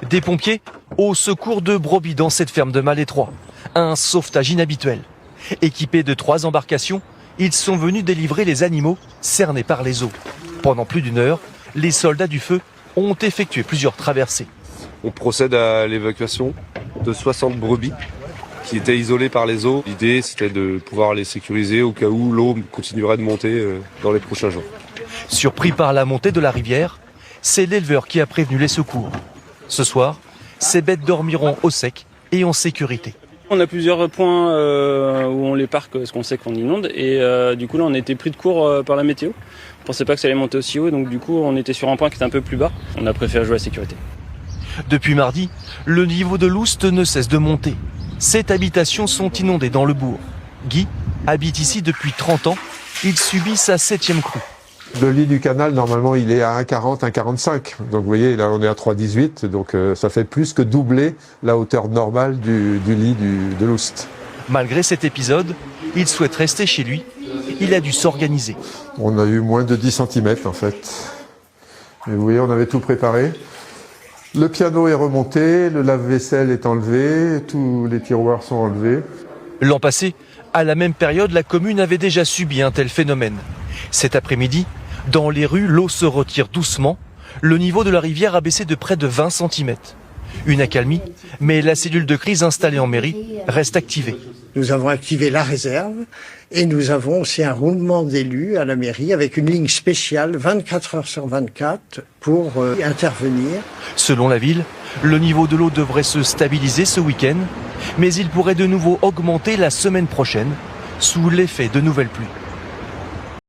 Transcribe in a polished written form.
Des pompiers au secours de brebis dans cette ferme de Malétroit. Un sauvetage inhabituel. Équipés de 3 embarcations, ils sont venus délivrer les animaux cernés par les eaux. Pendant plus d'1 heure, les soldats du feu ont effectué plusieurs traversées. On procède à l'évacuation de 60 brebis qui étaient isolées par les eaux. L'idée, c'était de pouvoir les sécuriser au cas où l'eau continuerait de monter dans les prochains jours. Surpris par la montée de la rivière, c'est l'éleveur qui a prévenu les secours. Ce soir, ces bêtes dormiront au sec et en sécurité. On a plusieurs points où on les parque parce qu'on sait qu'on inonde et du coup là on a été pris de court par la météo. On pensait pas que ça allait monter aussi haut, donc du coup on était sur un point qui était un peu plus bas. On a préféré jouer à la sécurité. Depuis mardi, le niveau de l'Oust ne cesse de monter. 7 habitations sont inondées dans le bourg. Guy habite ici depuis 30 ans. Il subit sa 7e crue. Le lit du canal, normalement, il est à 1,40, 1,45. Donc, vous voyez, là, on est à 3,18. Donc, ça fait plus que doubler la hauteur normale du lit de l'Oust. Malgré cet épisode, il souhaite rester chez lui. Il a dû s'organiser. On a eu moins de 10 cm, en fait. Et vous voyez, on avait tout préparé. Le piano est remonté, le lave-vaisselle est enlevé, tous les tiroirs sont enlevés. L'an passé, à la même période, la commune avait déjà subi un tel phénomène. Cet après-midi, dans les rues, l'eau se retire doucement. Le niveau de la rivière a baissé de près de 20 cm. Une accalmie, mais la cellule de crise installée en mairie reste activée. Nous avons activé la réserve et nous avons aussi un roulement d'élus à la mairie avec une ligne spéciale 24 heures sur 24 pour intervenir. Selon la ville, le niveau de l'eau devrait se stabiliser ce week-end, mais il pourrait de nouveau augmenter la semaine prochaine sous l'effet de nouvelles pluies.